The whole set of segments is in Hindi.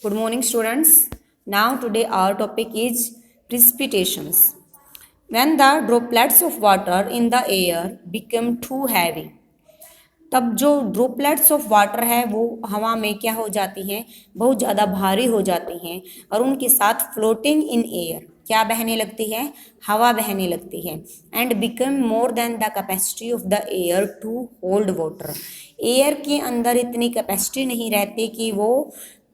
Good morning, students. Now, today our topic is precipitations. When the droplets of water in the air become too heavy, तब जो ड्रॉपलेट्स ऑफ वाटर है वो हवा में क्या हो जाती हैं, बहुत ज़्यादा भारी हो जाती हैं और उनके साथ फ्लोटिंग इन एयर क्या बहने लगती है, हवा बहने लगती है। And become more than the capacity of the air to hold water. Air के अंदर इतनी कैपेसिटी नहीं रहती कि वो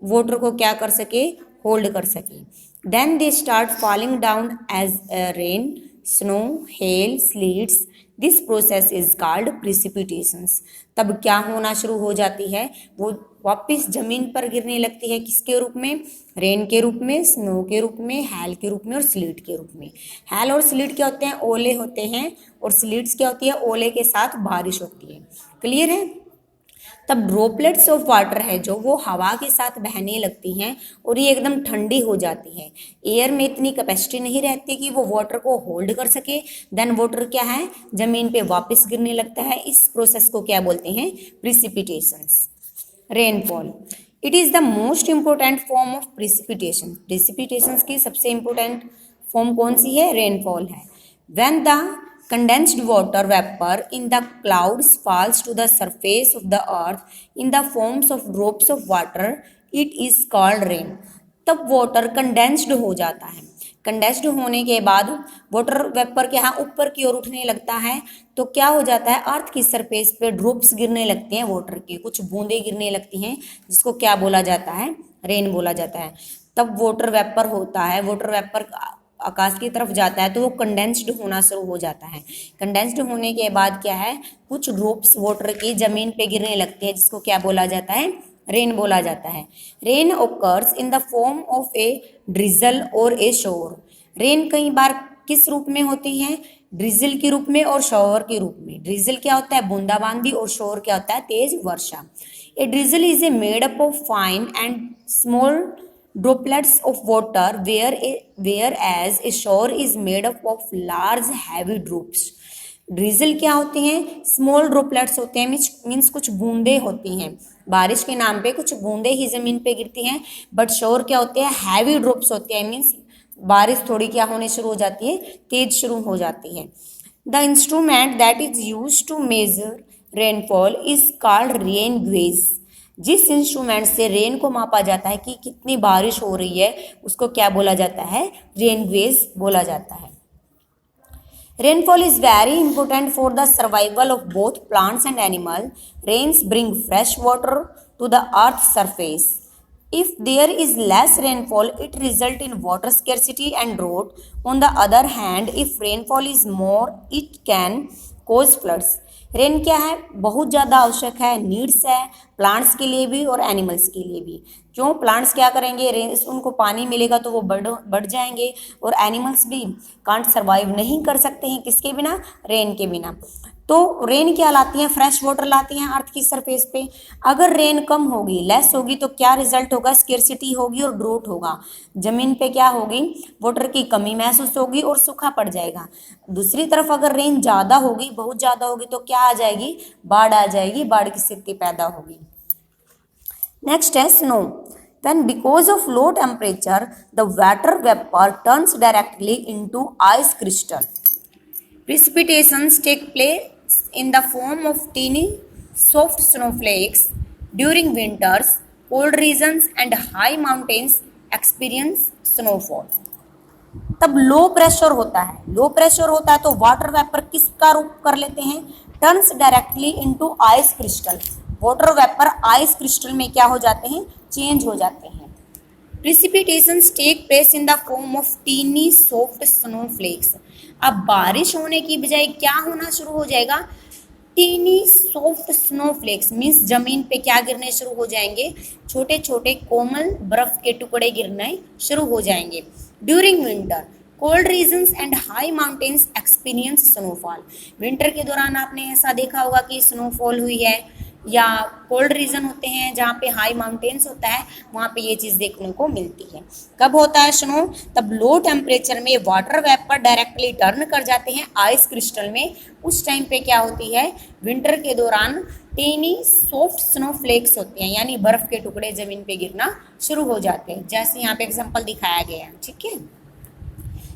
वाटर को क्या कर सके, होल्ड कर सके। Then they start falling down as rain, snow, hail, sleets. This process is called precipitations. तब क्या होना शुरू हो जाती है, वो वापस जमीन पर गिरने लगती है। किसके रूप में, रेन के रूप में, स्नो के रूप में, हेल के रूप में और स्लीट के रूप में। हेल और स्लीट क्या होते हैं, ओले होते हैं, और स्लीट्स क्या होती है, ओले के साथ बारिश होती है। क्लियर है। तब ड्रॉपलेट्स ऑफ वाटर है जो वो हवा के साथ बहने लगती हैं और ये एकदम ठंडी हो जाती है। एयर में इतनी कैपेसिटी नहीं रहती कि वो वाटर को होल्ड कर सके। देन वाटर क्या है, जमीन पे वापस गिरने लगता है। इस प्रोसेस को क्या बोलते हैं, precipitations. Rainfall, it is the most important form of precipitation. Precipitations की सबसे इंपॉर्टेंट फॉर्म कौन सी है, रेनफॉल है। When the condensed water vapor in the clouds falls to the surface of the earth in the forms of drops of water, it is called rain. तब वाटर कंडेंस्ड हो जाता है। कंडेंस्ड होने के बाद वाटर वेपर के यहाँ ऊपर की ओर उठने लगता है, तो क्या हो जाता है, अर्थ की सरफेस पे ड्रॉप्स गिरने लगते हैं, वाटर के कुछ बूंदें गिरने लगती हैं, जिसको क्या बोला जाता है, रेन बोला जाता है। तब वाटर वेपर होता है, वाटर वेपर आकाश की तरफ जाता है तो वो कंडेंस्ड होना शुरू हो जाता है। कंडेंस्ड होने के बाद क्या है, कुछ ड्रॉप्स वाटर की जमीन पे गिरने लगते हैं, जिसको क्या बोला जाता है, रेन बोला जाता है। Rain occurs in the form of A drizzle और ए शोर। रेन कई बार किस रूप में होती है, ड्रिजल के रूप में और शॉवर के रूप में। ड्रिजल क्या होता है, बूंदाबांदी, और शोर क्या होता है, तेज वर्षा। A drizzle is a made up of fine and small droplets of water whereas a shore is made up of large heavy drops. Drizzle क्या होती हैं, स्मॉल ड्रॉपलेट्स होते हैं, मीन्स कुछ बूंदे होती हैं। बारिश के नाम पे कुछ बूंदे ही जमीन पे गिरती हैं। बट शोर क्या होते हैं, हैवी ड्रॉप्स होते हैं, मीन्स बारिश थोड़ी क्या होने शुरू हो जाती है, तेज शुरू हो जाती है। The instrument that is use to measure rainfall is called rain gauge. जिस इंस्ट्रूमेंट से रेन को मापा जाता है कि कितनी बारिश हो रही है, उसको क्या बोला जाता है, रेन गेज बोला जाता है। Rainfall is very important for the survival of both plants and animal. Rains bring fresh water to the earth surface. If there is less rainfall, it results in water scarcity and drought. On the other hand, if rainfall is more, it can cause floods. Rain क्या है, बहुत ज़्यादा आवश्यक है, नीड्स है प्लांट्स के लिए भी और एनिमल्स के लिए भी। क्यों, प्लांट्स क्या करेंगे, रेन उनको पानी मिलेगा तो वो बढ़ जाएंगे, और एनिमल्स भी कांट सर्वाइव नहीं कर सकते हैं किसके बिना, रेन के बिना। तो रेन क्या लाती हैं, फ्रेश वाटर लाती हैं अर्थ की सरफेस पे। अगर रेन कम होगी, लेस होगी, तो क्या रिजल्ट होगा, स्केर्सिटी होगी और ड्रोट होगा। जमीन पे क्या होगी, वाटर की कमी महसूस होगी और सूखा पड़ जाएगा। दूसरी तरफ अगर रेन ज़्यादा होगी, बहुत ज़्यादा होगी, तो क्या आ जाएगी, बाढ़ आ जाएगी, बाढ़ की स्थिति पैदा होगी। नेक्स्ट है snow. Then because of low temperature, the water vapor turns directly into ice crystal. Precipitations take place in the form of teeny soft snowflakes during winters. Cold regions and high mountains experience snowfall. तब लो प्रेशर होता है, लो प्रेशर होता है तो वाटर वेपर किसका रूप कर लेते हैं, turns directly into ice crystal. Water vapour ice crystal में क्या हो जाते हैं, चेंज हो जाते हैं। Precipitations take place in the form of tiny soft snowflakes. अब बारिश होने की बजाय क्या होना शुरू हो जाएगा, टीनी सॉफ्ट स्नोफ्लेक्स, मीन्स जमीन पे क्या गिरने शुरू हो जाएंगे, छोटे छोटे कोमल बर्फ के टुकड़े गिरने शुरू हो जाएंगे। During winter, cold regions and high mountains experience snowfall. Winter के दौरान आपने ऐसा देखा होगा कि स्नोफॉल हुई है, या कोल्ड रीजन होते हैं जहाँ पे हाई माउंटेन्स होता है, वहाँ पे ये चीज़ देखने को मिलती है। कब होता है स्नो? तब लो टेम्परेचर में वाटर वेपर डायरेक्टली टर्न कर जाते हैं आइस क्रिस्टल में। उस टाइम पे क्या होती है, विंटर के दौरान टेनी सॉफ्ट स्नो फ्लेक्स होते हैं, यानी बर्फ के टुकड़े जमीन पे गिरना शुरू हो जाते हैं, जैसे यहाँ पे एग्जाम्पल दिखाया गया है। ठीक है,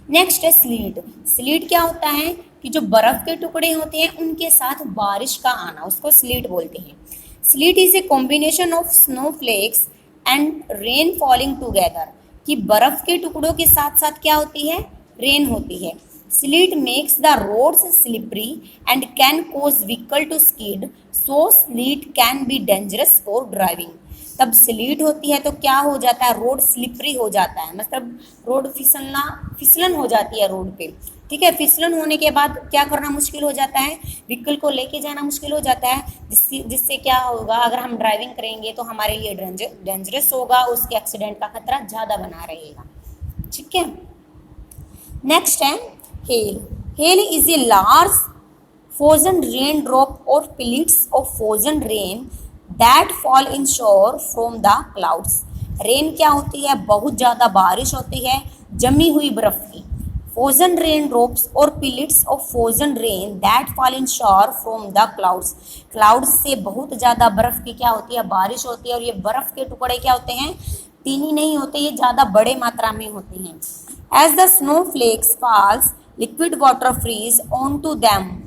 नेक्स्ट है स्लीट। स्लीट क्या होता है कि जो बर्फ के टुकड़े होते हैं उनके साथ बारिश का आना, उसको स्लीट बोलते हैं। Sleet is a combination of snowflakes and rain falling together, कि बर्फ के टुकड़ों के साथ साथ क्या होती है, रेन होती है। Sleet makes the roads slippery and can cause vehicle to skid, so sleet can be dangerous for driving. तब स्लीट होती है तो क्या हो जाता है, रोड स्लिपरी हो जाता है, मतलब रोड फिसलन हो जाती है रोड पे। ठीक है, फिसलन होने के बाद क्या करना मुश्किल हो जाता है, व्हीकल को लेके जाना मुश्किल हो जाता है, जिससे क्या होगा, अगर हम ड्राइविंग करेंगे तो हमारे लिए डेंजरस होगा, उसके एक्सीडेंट का खतरा ज़्यादा बना रहेगा। ठीक है, नेक्स्ट है hello. Hell is a large frozen raindrop or pellets of frozen rain that fall in shore from the clouds। Rain क्या होती है, बहुत ज़्यादा बारिश होती है जमी हुई बर्फ की। frozen raindrops or pellets of frozen rain that fall in shore from the clouds। clouds से बहुत ज़्यादा बर्फ की क्या होती है, बारिश होती है, और ये बर्फ के टुकड़े क्या होते हैं, टीनी नहीं होते, ये ज़्यादा बड़े मात्रा में होते हैं। As the snowflakes falls, liquid water freeze onto them,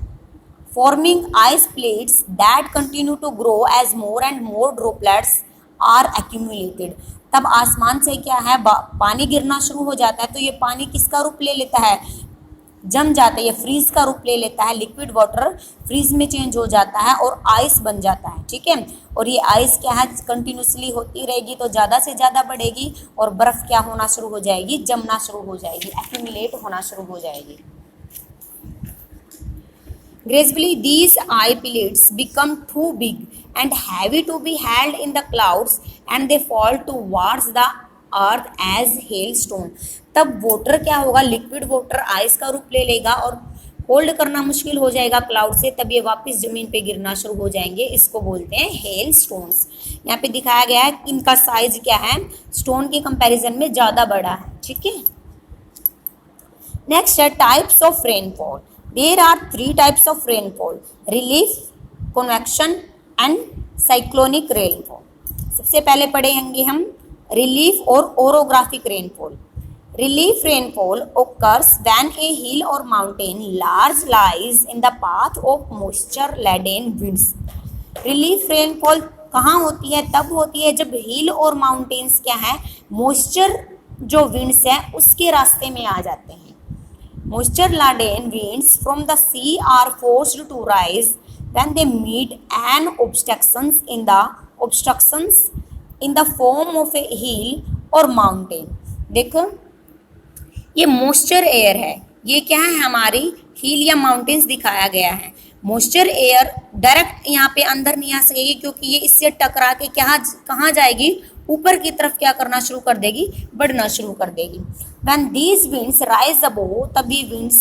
forming ice plates that continue to grow as more and more droplets are accumulated। तब आसमान से क्या है, पानी गिरना शुरू हो जाता है, तो ये पानी किसका रूप ले लेता है, जम जाता है, ये फ्रीज का रूप ले लेता है, लिक्विड वाटर फ्रीज में चेंज हो जाता है और आइस बन जाता है। ठीक है, और ये आइस क्या है, कंटिन्यूसली होती रहेगी तो ज़्यादा से ज़्यादा बढ़ेगी और बर्फ़ क्या होना शुरू हो जाएगी, जमना शुरू हो जाएगी, एक्यूमुलेट होना शुरू हो जाएगी। Gradually, these ice pellets become too big and heavy to be held in the clouds, and they fall towards the earth as hailstone। तब वाटर क्या होगा, लिक्विड वाटर आइस का रूप ले लेगा और होल्ड करना मुश्किल हो जाएगा क्लाउड से, तब ये वापस जमीन पे गिरना शुरू हो जाएंगे, इसको बोलते हैं हेल स्टोन्स। यहाँ पे दिखाया गया है कि इनका साइज क्या है, स्टोन के कंपैरिजन में ज़्यादा बड़ा है। ठीक है, नेक्स्ट है types of rainfall. There are 3 types of rainfall: relief, convection and cyclonic rainfall। सबसे पहले पढ़ेंगे हम relief और orographic rainfall। Relief rainfall occurs when a hill or mountain large lies in the path of moisture-laden winds। Relief rainfall कहाँ होती है, तब होती है जब हिल और माउंटेन्स क्या है, मॉइस्चर जो विंड्स है उसके रास्ते में आ जाते हैं। Moisture-laden winds from the sea are forced to rise when they meet an obstructions in the form of a hill or mountain। देखो ये मॉइस्चर एयर है, ये क्या है, हमारी हिल या माउंटेन्स दिखाया गया है। मॉइस्चर एयर डायरेक्ट यहाँ पे अंदर नहीं आ सकेगी, क्योंकि ये इससे टकरा के क्या कहाँ जाएगी, ऊपर की तरफ क्या करना शुरू कर देगी, बढ़ना शुरू कर देगी। When these winds rise above, तब ये winds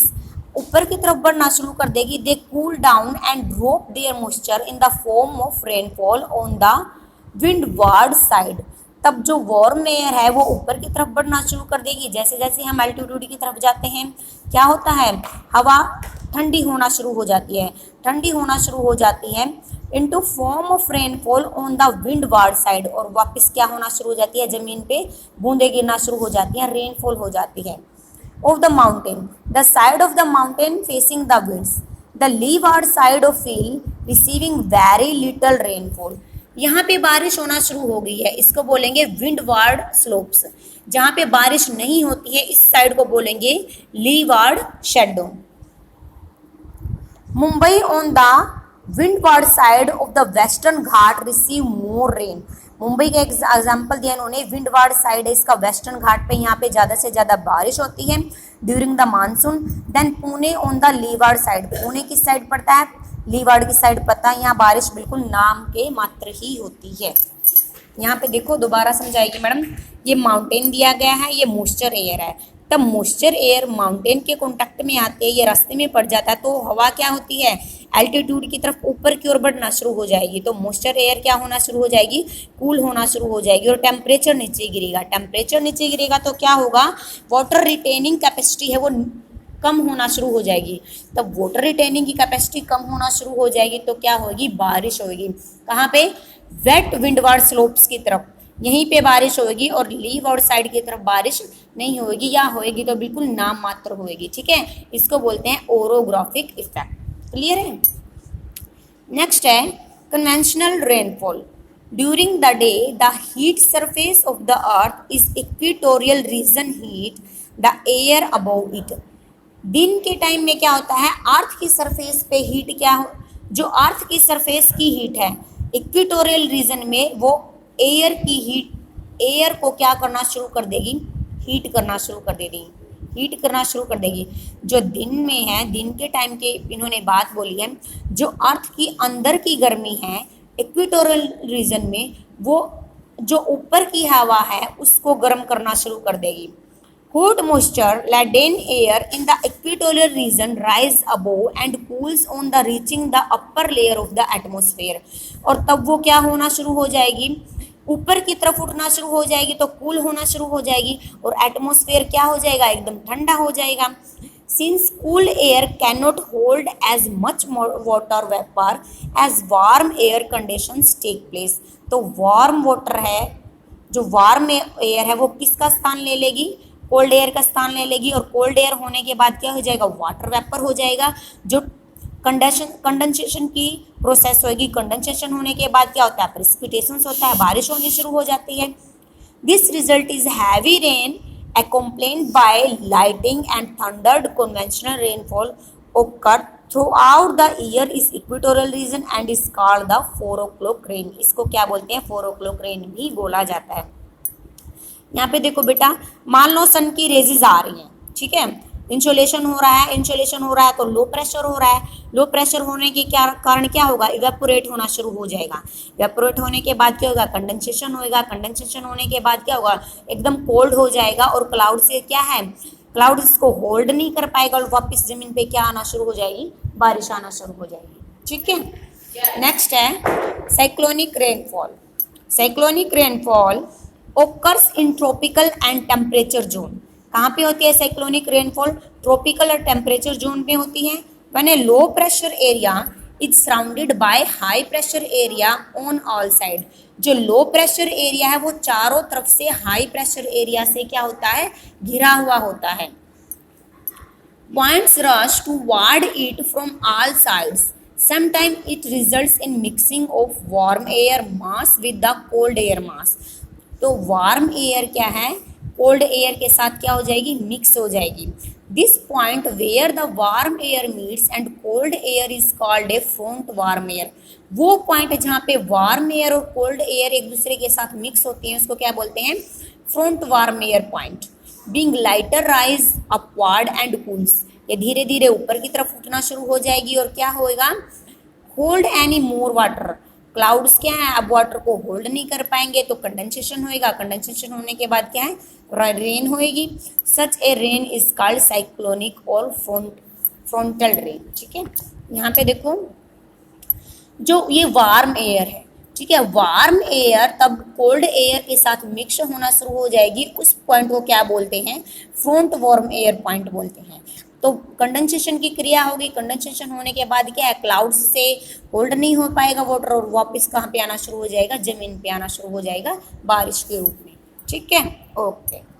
ऊपर की तरफ बढ़ना शुरू कर देगी। They cool down and drop their moisture in the form of rainfall on the windward side। तब जो वार्म एयर है वो ऊपर की तरफ बढ़ना शुरू कर देगी। जैसे जैसे हम एल्टीट्यूड की तरफ जाते हैं क्या होता है, हवा ठंडी होना शुरू हो जाती है, ठंडी होना शुरू हो जाती है into form of rainfall on the windward side, और वापस क्या होना शुरू हो जाती है, जमीन पे बूंदे गिरना शुरू हो जाती हैं, रेनफॉल हो जाती है। Of the mountain, the side of the mountain facing the winds, the leeward side of hill receiving very little rainfall. यहाँ पे बारिश होना शुरू हो गई है, इसको बोलेंगे विंडवार्ड स्लोप्स। जहाँ पे बारिश नहीं होती है इस साइड को बोलेंगे leeward shadow. Mumbai on the windward side of the western Ghat receive more rain. Mumbai का एग्जाम्पल दिया इन्होंने, विंडवार्ड साइड है इसका, वेस्टर्न घाट पे यहाँ पे ज़्यादा से ज़्यादा बारिश होती है during the monsoon. Then Pune on the leeward side, Pune किस साइड पड़ता है, लीवार्ड की साइड पड़ता है, यहाँ बारिश बिल्कुल नाम के मात्र ही होती है। यहाँ पे देखो दोबारा समझाएगी मैडम, ये माउंटेन दिया गया है, ये मॉइस्चर एयर है, तब मॉइस्चर एयर माउंटेन के कॉन्टैक्ट में आते हैं, ये रास्ते में पड़ जाता है तो हवा क्या होती है, एल्टीट्यूड की तरफ ऊपर की ओर बढ़ना शुरू हो जाएगी तो मॉइस्चर एयर क्या होना शुरू हो जाएगी, कूल होना शुरू हो जाएगी और टेम्परेचर नीचे गिरेगा। टेम्परेचर नीचे गिरेगा तो क्या होगा, वाटर रिटेनिंग कैपेसिटी है वो कम होना शुरू हो जाएगी। तब वाटर रिटेनिंग की कैपेसिटी कम होना शुरू हो जाएगी तो क्या होगी, बारिश होगी। कहाँ पे, वेट विंडवार्ड स्लोप्स की तरफ, यहीं पे बारिश होगी और लीववार्ड साइड की तरफ बारिश नहीं होगी, या होगी तो बिल्कुल नाम मात्र होगी। ठीक है, इसको बोलते हैं ओरोग्राफिक इफेक्ट। क्लियर है। नेक्स्ट है conventional rainfall. During the day the heat surface of the earth is equatorial region heat the air above it. दिन के टाइम में क्या होता है, अर्थ की सरफेस पे हीट क्या हो, जो अर्थ की सरफेस की हीट है इक्वेटोरियल रीजन में वो एयर की हीट, एयर को क्या करना शुरू कर देगी, हीट करना शुरू कर देगी, हीट करना शुरू कर देगी। जो दिन में है, दिन के टाइम के इन्होंने बात बोली है, जो अर्थ की अंदर की गर्मी है इक्वेटोरियल रीजन में, वो जो ऊपर की हवा है उसको गर्म करना शुरू कर देगी। Hot moisture laden air in the equatorial region rise above and cools on the reaching the upper layer of the atmosphere। और तब वो क्या होना शुरू हो जाएगी, ऊपर की तरफ उठना शुरू हो जाएगी तो कूल होना शुरू हो जाएगी और एटमॉस्फेयर क्या हो जाएगा, एकदम ठंडा हो जाएगा। Since cool air cannot hold as much water vapor as warm air conditions take place। तो वार्म वाटर है, जो वार्म एयर है वो किसका स्थान ले लेगी, कोल्ड एयर का स्थान ले लेगी। और कोल्ड एयर होने के बाद क्या हो जाएगा, वाटर वेपर हो जाएगा। जो कंडेंसेशन की प्रोसेस होगी, कंडेंसेशन होने के बाद क्या होता है, प्रेसिपिटेशन होता है, बारिश होनी शुरू हो जाती है। This result is heavy rain accompanied by lightning and thundered। conventional rainfall occur throughout the year is equatorial region and is called the 4 o'clock rain। इसको क्या बोलते हैं, 4 o'clock rain भी बोला जाता है। यहाँ पे देखो बेटा, मान लो सन की रेजेस आ रही हैं, ठीक है, इंसोलेशन हो रहा है, इंसोलेशन हो रहा है तो लो प्रेशर हो रहा है। लो प्रेशर होने के क्या कारण क्या होगा, इवेपोरेट होना शुरू हो जाएगा। इवेपोरेट होने के बाद क्या होगा, कंडेंसेशन होएगा। कंडेंसेशन होने के बाद क्या होगा, एकदम कोल्ड हो जाएगा और क्लाउड से क्या है, क्लाउड इसको होल्ड नहीं कर पाएगा और वापस जमीन पे क्या आना शुरू हो जाएगी, बारिश आना शुरू हो जाएगी। ठीक है, नेक्स्ट है cyclonic rainfall. Cyclonic rainfall occurs in tropical and temperature zone। कहाँ पे होती है साइक्लोनिक रेनफॉल, ट्रॉपिकल और टेम्परेचर जोन पे होती है। When A low pressure area is surrounded by high pressure area on all side. जो लो प्रेशर एरिया है वो चारों तरफ से हाई प्रेशर एरिया से क्या होता है, घिरा हुआ होता है। Points rush toward it from all sides. Sometime it results in mixing of warm air mass with the cold air mass. तो वार्म एयर क्या है, कोल्ड एयर के साथ क्या हो जाएगी, मिक्स हो जाएगी। This point where the warm air meets and cold air is called a front warm air. वो पॉइंट जहाँ पे वार्म एयर और कोल्ड एयर एक दूसरे के साथ मिक्स होती हैं उसको क्या बोलते हैं, front warm air point. Being lighter rise upward and cools. ये धीरे धीरे ऊपर की तरफ उठना शुरू हो जाएगी और क्या होएगा, hold any more water. Clouds क्या है, अब वाटर को होल्ड नहीं कर पाएंगे तो कंडेंसेशन होएगा। कंडेंसेशन होने के बाद क्या है, रेन होएगी। सच ए रेन इज कॉल्ड साइक्लोनिक और फ्रंटल रेन। ठीक है, यहाँ पे देखो जो ये वार्म एयर है, ठीक है, वार्म एयर तब कोल्ड एयर के साथ मिक्स होना शुरू हो जाएगी, उस पॉइंट को क्या बोलते हैं, फ्रंट वार्म एयर पॉइंट बोलते हैं। तो कंडेंसेशन की क्रिया होगी। कंडेंसेशन होने के बाद क्या है, क्लाउड्स से होल्ड नहीं हो पाएगा वाटर और वापस कहाँ पे आना शुरू हो जाएगा, जमीन पे आना शुरू हो जाएगा बारिश के रूप में। ठीक है, ओके।